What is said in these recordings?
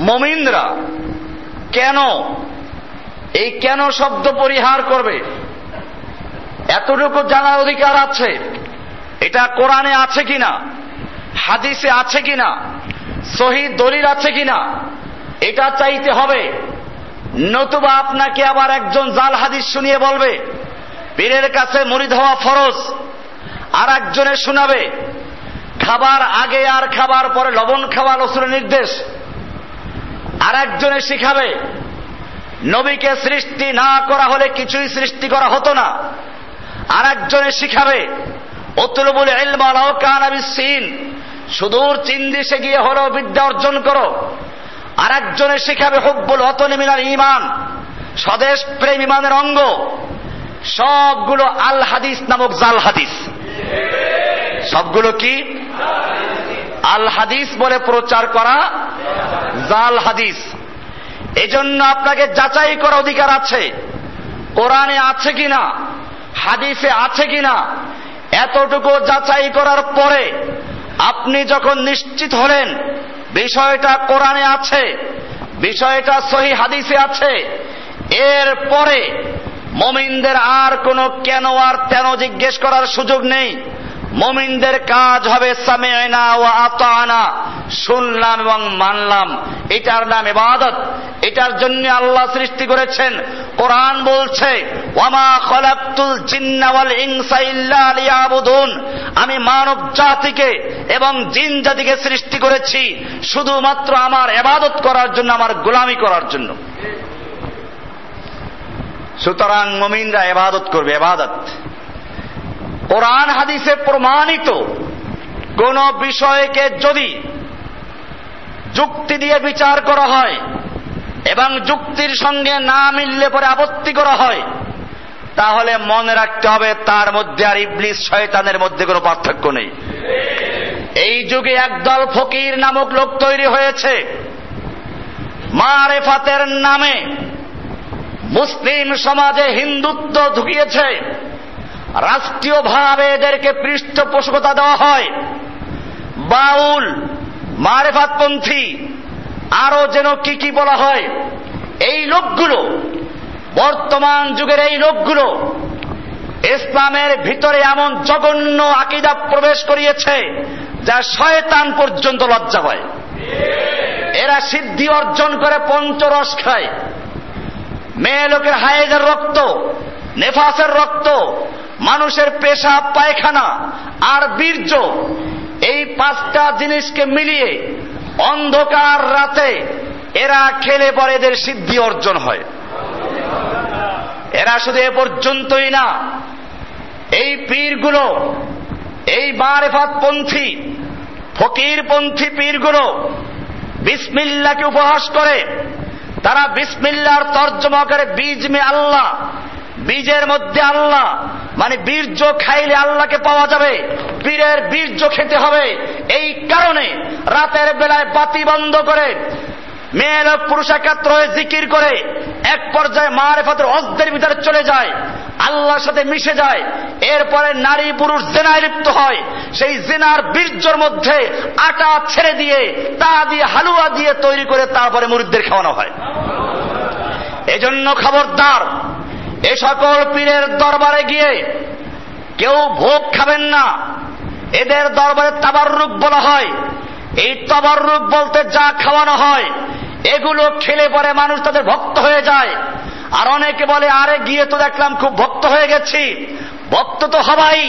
মুমিনরা কেন এই কেন শব্দ পরিহার করবে? এতটুকু জানার অধিকার আছে, এটা কোরআনে আছে কিনা, হাদিসে আছে কিনা, সহিহ দলিল আছে কিনা, এটা চাইতে হবে। নতুবা আপনাকে আবার একজন জাল হাদিস শুনিয়ে বলবে পীরের কাছে মুরিদ হওয়া ফরজ, আর একজনে শোনাবে খাবার আগে আর খাবার পরে লবণ খাওয়া রাসূলের নির্দেশ, আর একজনে শিখাবে নবীকে সৃষ্টি না করা হলে কিছুই সৃষ্টি করা হতো না, আর একজনে শিখাবে উতলুবুল ইলমা লাউ কানা বিসসিন, সুদূর চীন দেশে গিয়ে হলেও বিদ্যা অর্জন করো, আর একজনে শিখাবে হুব্বুল ওয়াতনি মিনাল ঈমান, স্বদেশ প্রেম ঈমানের অঙ্গ। সবগুলো আল হাদিস নামক জাল হাদিস। সবগুলো কি? আল হাদিস বলে প্রচার করা জাল হাদিস। এজন্য আপনাকে যাচাই করার অধিকার আছে, কোরআনে আছে কিনা, হাদিসে আছে কিনা। এতটুকু যাচাই করার পরে আপনি যখন নিশ্চিত হলেন বিষয়টা কোরআনে আছে, বিষয়টা সহিহ হাদিসে আছে, এরপরে মুমিনদের আর কোনো কেন আর তেন জিজ্ঞেস করার সুযোগ নেই। মুমিনদের কাজ হবে সামি'না ওয়া আতা'না, শুনলাম এবং মানলাম। এটার নাম ইবাদত। এটার জন্য আল্লাহ সৃষ্টি করেছেন। কোরআন বলছে ওয়ামা খালাকতুল জিন্না ওয়াল ইনসা ইল্লা লিয়াবুদুন, আমি মানব জাতিকে এবং জিন জাতিকে সৃষ্টি করেছি শুধুমাত্র আমার ইবাদত করার জন্য, আমার গোলামি করার জন্য। সুতরাং মুমিনরা ইবাদত করবে। ইবাদত কোরআন হাদিসে প্রমাণিত কোন বিষয়কে যদি যুক্তি দিয়ে বিচার করা হয় এবং যুক্তির সঙ্গে না মিললে পরে আপত্তি করা হয়, তাহলে মনে রাখতে হবে তার মধ্যে আর ইবলিস শয়তানের মধ্যে কোনো পার্থক্য নেই। এই যুগে একদল ফকির নামক লোক তৈরি হয়েছে, মারেফাতের নামে মুসলিম সমাজে হিন্দুত্ব ঢুকিয়েছে, রাষ্ট্রীয়ভাবে এদেরকে পৃষ্ঠপোষকতা দেওয়া হয়। বাউল, মারেফাতপন্থী, আরো যেন কি কি বলা হয়। এই লোকগুলো, বর্তমান যুগের এই লোকগুলো ইসলামের ভিতরে এমন জঘন্য আকীদা প্রবেশ করিয়েছে যা শয়তান পর্যন্ত লজ্জা পায়। এরা সিদ্ধি অর্জন করে পঞ্চরস খায়, মেয়ে লোকের হায়েজের রক্ত, নেফাসের রক্ত, মানুষের পেশাব পায়খানা আর বীর্য, এই পাঁচটা জিনিসকে মিলিয়ে অন্ধকার রাতে এরা খেলে পরে এদের সিদ্ধি অর্জন হয়। এরা শুধু এ পর্যন্তই না, এই পীরগুলো, এই মারেফাতপন্থী ফকিরপন্থী পীরগুলো বিসমিল্লাহকে উপহাস করে। তারা বিসমিল্লাহর তর্জমা করে বীজ মে আল্লাহ, বীজের মধ্যে আল্লাহ, মানে বীর্য খাইলে আল্লাহকে পাওয়া যাবে, পীরের বীর্য খেতে হবে। এই কারণে রাতের বেলায় বাতি বন্ধ করে মেয়ে লোক পুরুষ একাত্র হয়ে জিকির করে এক পর্যায়ে মারেফাতের অজ্দের ভিতরে চলে যায়, আল্লাহর সাথে মিশে যায়। এরপরে নারী পুরুষ জিনায় লিপ্ত হয়। সেই জিনার বীর্যর মধ্যে আটা ছেড়ে দিয়ে তা দিয়ে হালুয়া দিয়ে তৈরি করে তারপরে মুরিদদের খাওয়ানো হয়। এজন্য খবরদার, এ সকল পীরের দরবারে গিয়ে কেউ ভোগ খাবেন না। এদের দরবারে তাবাররুক বলা হয়। এই তাবাররুক বলতে যা খাওয়ানো হয় এগুলো খেলে পরে মানুষ তাদের ভক্ত হয়ে যায়। আর অনেকে বলে আরে গিয়ে তো দেখলাম খুব ভক্ত হয়ে গেছি। ভক্ত তো হবাই,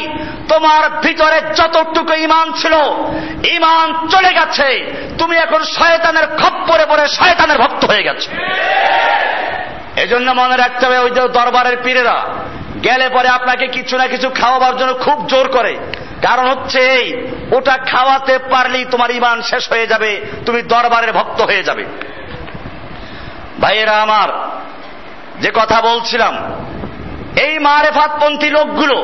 তোমার ভিতরে যতটুকু ঈমান ছিল ঈমান চলে গেছে, তুমি এখন শয়তানের খপ্পরে পড়ে শয়তানের ভক্ত হয়ে গেছে। এজন্য মনে রাখতে হবে, ওই যে দরবারের পীরেরা গেলে পরে আপনাকে কিছু না কিছু খাওয়াবার জন্য খুব জোর করে। কারণ হচ্ছে এই, ওটা খাওয়াতে পারলেই তোমার ঈমান শেষ হয়ে যাবে, তুমি দরবারের ভক্ত হয়ে যাবে। ভাইয়েরা আমার, যে কথা বলছিলাম, এই মারেফাতপন্থী লোকগুলো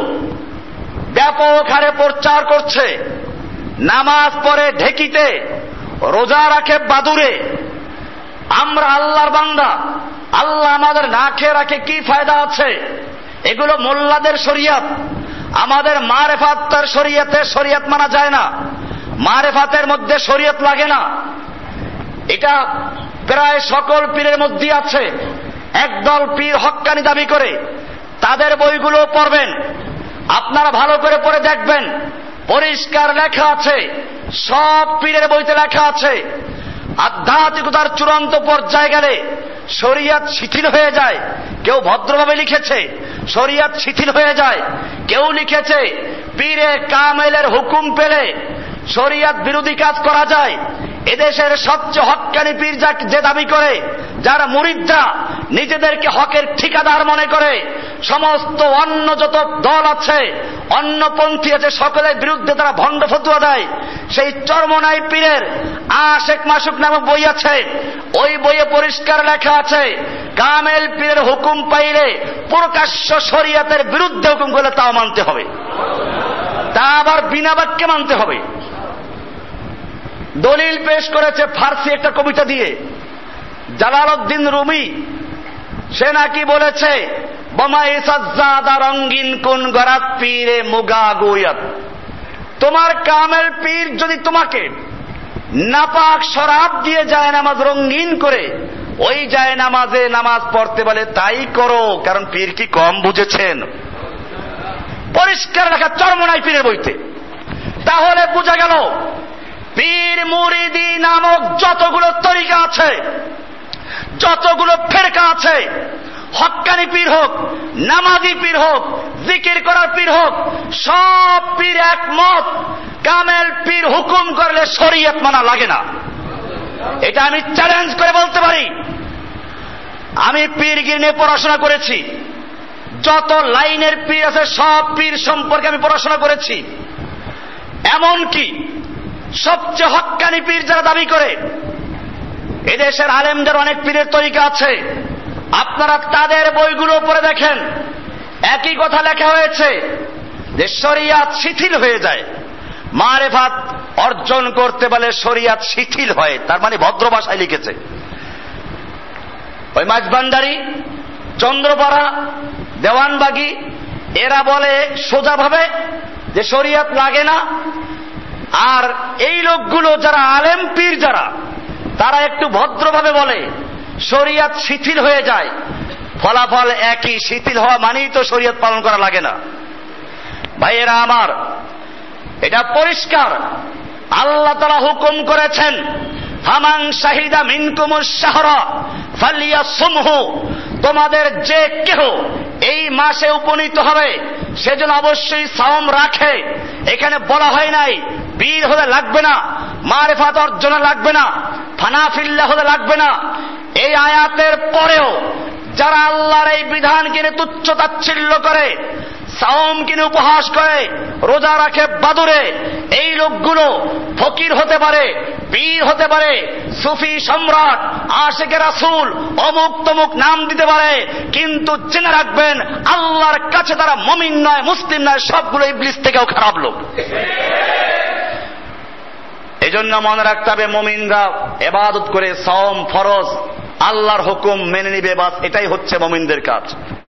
ব্যাপক হারে প্রচার করছে। নামাজ পড়ে ঢেকিতে, রোজা রাখে বাদুরে, আমরা আল্লাহর বান্দা, আল্লাহ আমাদের না খেয়ে রাখে কি ফায়দা আছে? এগুলো মোল্লাদের শরিয়ত। আমাদের মারেফাতের শরিয়তে শরিয়ত মানা যায় না, মারেফাতের মধ্যে শরিয়ত লাগে না। এটা প্রায় সকল পীরের মধ্যে আছে। একদল পীর হক্কানি দাবি করে, তাদের বইগুলো পড়বেন, আপনারা ভালো করে পড়ে দেখবেন, পরিষ্কার লেখা আছে, সব পীরের বইতে লেখা আছে, আধ্যাত্মিকতার চূড়ান্ত পর্যায়ে গেলে শরিয়াত শিথিল হয়ে যায়। কেউ ভদ্রভাবে লিখেছে শরিয়াত শিথিল হয়ে যায়, কেউ লিখেছে পীরে কামেলের হুকুম পেলে শরিয়াত বিরোধী কাজ করা যায়। এদেশের সবচেয়ে হক্কানি পীর যে দাবি করে, যারা মুরিদরা নিজেদেরকে হকের ঠিকাদার মনে করে, সমস্ত অন্য যত দল আছে, অন্যপন্থী আছে, সকলের বিরুদ্ধে তারা ভণ্ড ফতুয়া দেয়। সেই চরমনাই পীরের আশেক মাসুক নামক বই আছে, ওই বইয়ে পরিষ্কার লেখা আছে কামেল পীরের হুকুম পাইলে প্রকাশ্য শরিয়াতের বিরুদ্ধে হুকুম করলে তাও মানতে হবে, তা আবার বিনা বাক্যে মানতে হবে। দলিল পেশ করেছে ফার্সি একটা কবিতা দিয়ে, জালালউদ্দিন রুমি, সে নাকি বলেছে বমাই সাজ্জাদা রঙ্গিন কোন গরাত পীরে মুগা গুয়াত, তোমার কামেল পীর যদি তোমাকে নাপাক শরাব দিয়ে যায় নামাজ রঙ্গিন করে, ওই যায় নামাজে নামাজ পড়তে বলে তাই করো, কারণ পীর কি কম বুঝেছেন? পরিষ্কার লেখা চরমনাই পীরের বইতে। তাহলে বোঝা গেল পীর মুরিদি নামক যতগুলো তরিকা আছে, যতগুলো ফেরকা আছে, হক্কানি পীর হোক, নামাজি পীর হোক, জিকির করার পীর হোক, সব পীর একমত কামেল পীর হুকুম করলে শরীয়ত মানা লাগে না। এটা আমি চ্যালেঞ্জ করে বলতে পারি। আমি পীরগিরি নিয়ে পড়াশোনা করেছি, যত লাইনের পীর আছে সব পীর সম্পর্কে আমি পড়াশোনা করেছি। এমনকি সবচেয়ে হক্কানি পীর যারা দাবি করে, এদেশের আলেমদের অনেক পীরের তরিকা আছে, আপনারা তাদের বইগুলো পড়ে দেখেন, একই কথা লেখা হয়েছে যে শরিয়াত শিথিল হয়ে যায়, মারেফাত অর্জন করতে বলে শরিয়াত শিথিল হয়, তার মানে ভদ্র ভাষায় লিখেছে। ওই মাঝবান্ডারি, চন্দ্রপাড়া, দেওয়ানবাগি এরা বলে সোজাভাবে যে শরিয়াত লাগে না, আর এই লোকগুলো যারা আলেম পীর যারা, তারা একটু ভদ্রভাবে বলে শরিয়াত শিথিল হয়ে যায়। ফলাফল একই, শিথিল হওয়া মানেই তো শরিয়াত পালন করা লাগে না। ভাইয়েরা আমার, এটা পরিষ্কার, আল্লাহ তাআলা হুকুম করেছেন ফামান শাহিদা মিনকুমুশ শাহরা ফালিয়াসুমহু, তোমাদের যে কেহ এই মাসে উপনীত হবে সেজন্য অবশ্যই সাওম রাখে। এখানে বলা হয় নাই পীর হলে লাগবে না, মারেফাত অর্জনে লাগবে না, ফানাফিল্লাহ হলে লাগবে না। এই আয়াতের পরেও যারা আল্লাহর এই বিধানকে নিয়ে তুচ্ছ তাচ্ছিল্য করে, সাওম কিনে উপহাস করে, রোজা রাখে বাদুরে, এই লোকগুলো ফকির হতে পারে, পীর হতে পারে, সুফি সম্রাট, আশিকে রাসূল, অমুক তমুক নাম দিতে পারে, কিন্তু জেনে রাখবেন আল্লাহর কাছে তারা মুমিন নয়, মুসলিম নয়, সবগুলো ইবলিস থেকেও খারাপ লোক। এজন্য মনে রাখতে হবে মুমিনরা ইবাদত করে, সাওম ফরজ, আল্লাহর হুকুম মেনে নিবে, বাস এটাই হচ্ছে মুমিনদের কাজ।